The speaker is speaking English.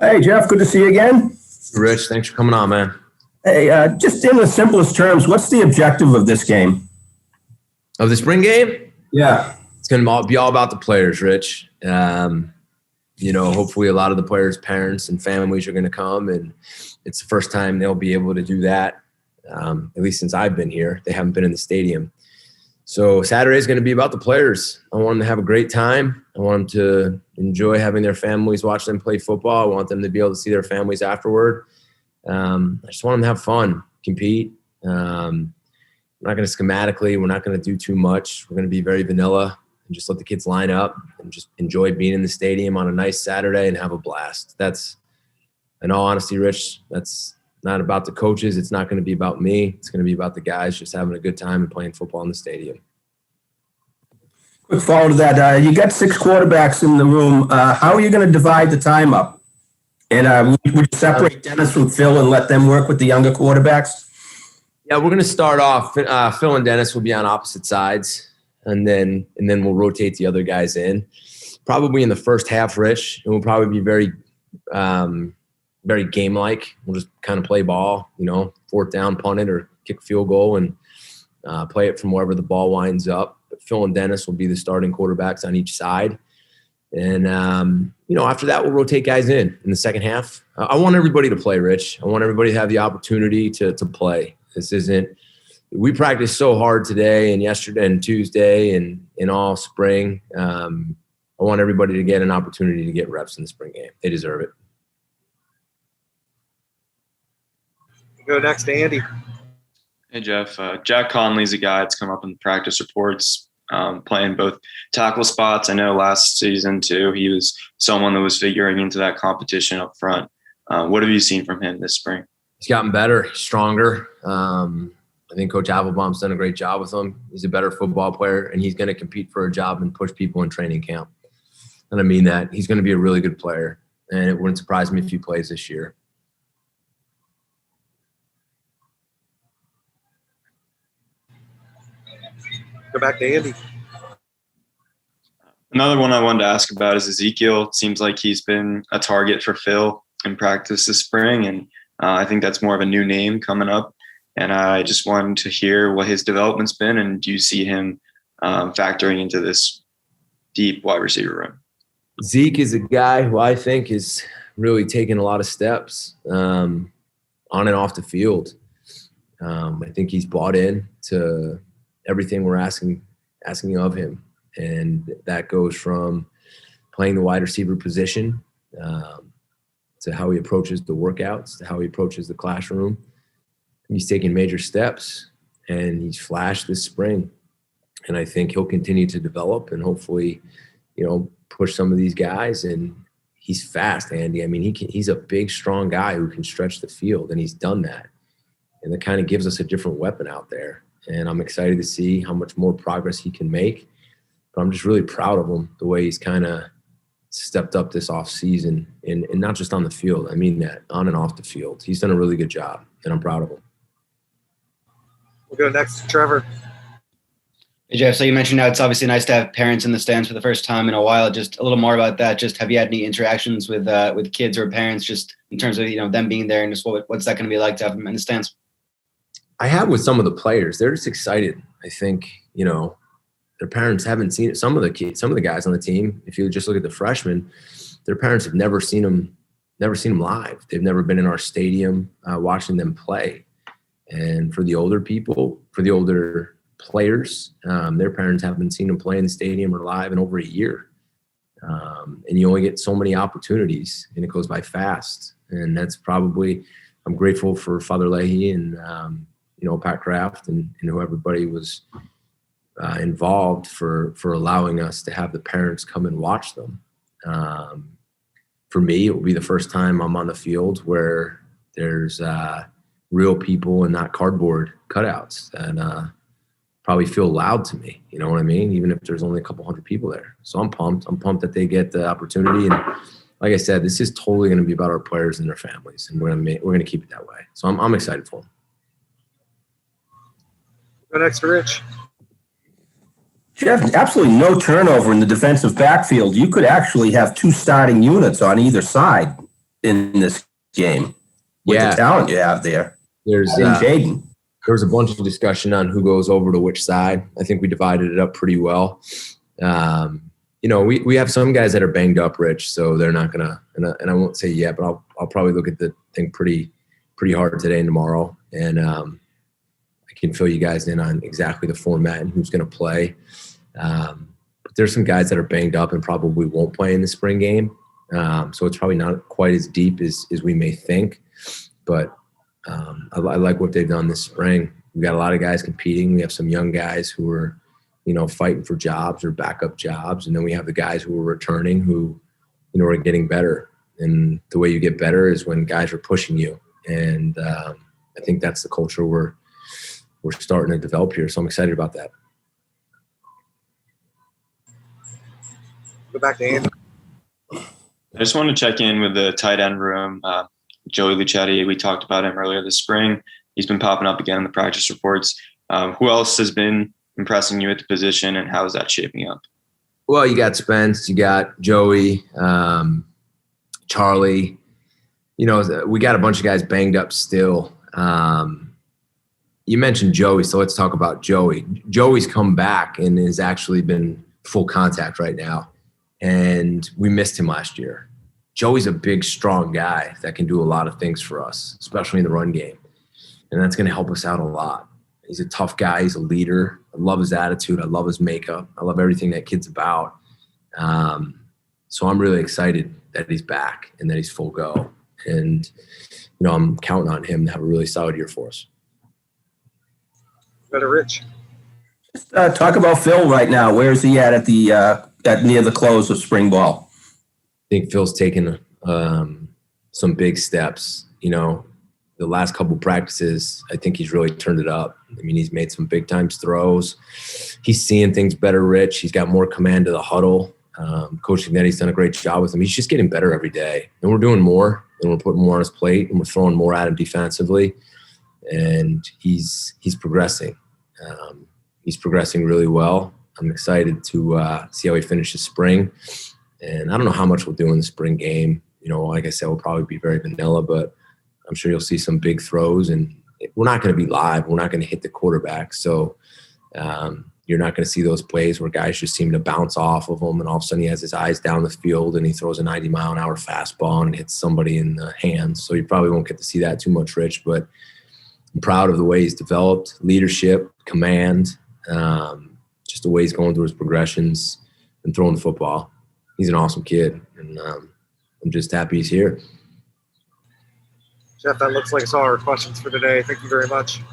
Hey, Jeff, good to see you again. Rich, thanks for coming on, man. Hey, just in the simplest terms, what's the objective of this game? Of the spring game? Yeah. It's going to be all about the players, Rich. Hopefully a lot of the players' parents and families are going to come, and it's the first time they'll be able to do that, at least since I've been here. They haven't been in the stadium. So Saturday is going to be about the players. I want them to have a great time. I want them to enjoy having their families watch them play football. I want them to be able to see their families afterward. I just want them to have fun, compete. We're not going to schematically. We're not going to do too much. We're going to be very vanilla and just let the kids line up and just enjoy being in the stadium on a nice Saturday and have a blast. That's, in all honesty, Rich, that's not about the coaches. It's not going to be about me. It's going to be about the guys just having a good time and playing football in the stadium. Quick follow to that. You got 6 quarterbacks in the room. How are you going to divide the time up? And would you separate Dennis from Phil and let them work with the younger quarterbacks? Yeah, we're going to start off. Phil and Dennis will be on opposite sides, and then we'll rotate the other guys in. Probably in the first half, Rich, and we'll probably be very very game-like. We'll just kind of play ball, 4th down, punt it, or kick a field goal, and play it from wherever the ball winds up. But Phil and Dennis will be the starting quarterbacks on each side. And, after that, we'll rotate guys in the second half. I want everybody to play, Rich. I want everybody to have the opportunity to play. We practiced so hard today and yesterday and Tuesday and in all spring. I want everybody to get an opportunity to get reps in the spring game. They deserve it. Go next to Andy. Hey, Jeff. Jack Conley's a guy that's come up in the practice reports, playing both tackle spots. I know last season, too, he was someone that was figuring into that competition up front. What have you seen from him this spring? He's gotten better, stronger. I think Coach Applebaum's done a great job with him. He's a better football player, and he's going to compete for a job and push people in training camp. And I mean that. He's going to be a really good player, and it wouldn't surprise me if he plays this year. Go back to Andy. Another one I wanted to ask about is Ezekiel. It seems like he's been a target for Phil in practice this spring, and I think that's more of a new name coming up. And I just wanted to hear what his development's been, and do you see him factoring into this deep wide receiver room? Zeke is a guy who I think is really taking a lot of steps on and off the field. I think he's bought in to everything we're asking of him. And that goes from playing the wide receiver position to how he approaches the workouts, to how he approaches the classroom. He's taking major steps, and he's flashed this spring. And I think he'll continue to develop and hopefully, push some of these guys. And he's fast, Andy. I mean, he's a big, strong guy who can stretch the field, and he's done that. And that kind of gives us a different weapon out there. And I'm excited to see how much more progress he can make. But I'm just really proud of him, the way he's kind of stepped up this offseason, and not just on the field. I mean that, on and off the field. He's done a really good job, and I'm proud of him. We'll go next to Trevor. Hey, Jeff, so you mentioned how it's obviously nice to have parents in the stands for the first time in a while. Just a little more about that. Just have you had any interactions with kids or parents, just in terms of them being there, and just what's that going to be like to have them in the stands? I have with some of the players. They're just excited. I think, their parents haven't seen it. Some of the guys on the team, if you just look at the freshmen, their parents have never seen them live. They've never been in our stadium watching them play. And for the older players, their parents haven't seen them play in the stadium or live in over a year. And you only get so many opportunities, and it goes by fast. And that's probably, I'm grateful for Father Leahy and, Pat Kraft and who everybody was involved for allowing us to have the parents come and watch them. For me, it will be the first time I'm on the field where there's real people and not cardboard cutouts, and probably feel loud to me. You know what I mean? Even if there's only a couple hundred people there. So I'm pumped. I'm pumped that they get the opportunity. And like I said, this is totally going to be about our players and their families, and we're going to keep it that way. So I'm excited for them. Go next to Rich. Jeff, absolutely no turnover in the defensive backfield. You could actually have 2 starting units on either side. in this game with Yeah. the talent you have there. There's And Jaden. there was a bunch of discussion on who goes over to which side. I think we divided it up pretty well. We have some guys that are banged up, Rich, so they're not gonna. And I won't say yet, but I'll probably look at the thing pretty hard today and tomorrow, and I can fill you guys in on exactly the format and who's gonna play. But there's some guys that are banged up and probably won't play in the spring game, so it's probably not quite as deep as we may think, but. I like what they've done this spring. We got a lot of guys competing. We have some young guys who are, fighting for jobs or backup jobs. And then we have the guys who are returning who, are getting better. And the way you get better is when guys are pushing you. And I think that's the culture we're starting to develop here. So I'm excited about that. Go back to Andy. I just want to check in with the tight end room. Joey Luchetti, we talked about him earlier this spring. He's been popping up again in the practice reports. Who else has been impressing you at the position, and how is that shaping up? Well, you got Spence, you got Joey, Charlie. We got a bunch of guys banged up still. You mentioned Joey, so let's talk about Joey. Joey's come back and has actually been full contact right now, and we missed him last year. Joey's a big, strong guy that can do a lot of things for us, especially in the run game. And that's going to help us out a lot. He's a tough guy. He's a leader. I love his attitude. I love his makeup. I love everything that kid's about. So I'm really excited that he's back and that he's full go. And, I'm counting on him to have a really solid year for us. Go to Rich. Talk about Phil right now. Where is he at the at near the close of spring ball? I think Phil's taken some big steps. The last couple practices, I think he's really turned it up. I mean, he's made some big time throws. He's seeing things better, Rich. He's got more command of the huddle. Coach Ignetti's done a great job with him. He's just getting better every day. And we're doing more, and we're putting more on his plate, and we're throwing more at him defensively. And he's progressing. He's progressing really well. I'm excited to see how he finishes spring. And I don't know how much we'll do in the spring game. Like I said, we'll probably be very vanilla, but I'm sure you'll see some big throws. And we're not going to be live. We're not going to hit the quarterback. So you're not going to see those plays where guys just seem to bounce off of him, and all of a sudden he has his eyes down the field and he throws a 90-mile-an-hour fastball and hits somebody in the hands. So you probably won't get to see that too much, Rich. But I'm proud of the way he's developed leadership, command, just the way he's going through his progressions and throwing the football. He's an awesome kid, and I'm just happy he's here. Jeff, that looks like it's all our questions for today. Thank you very much.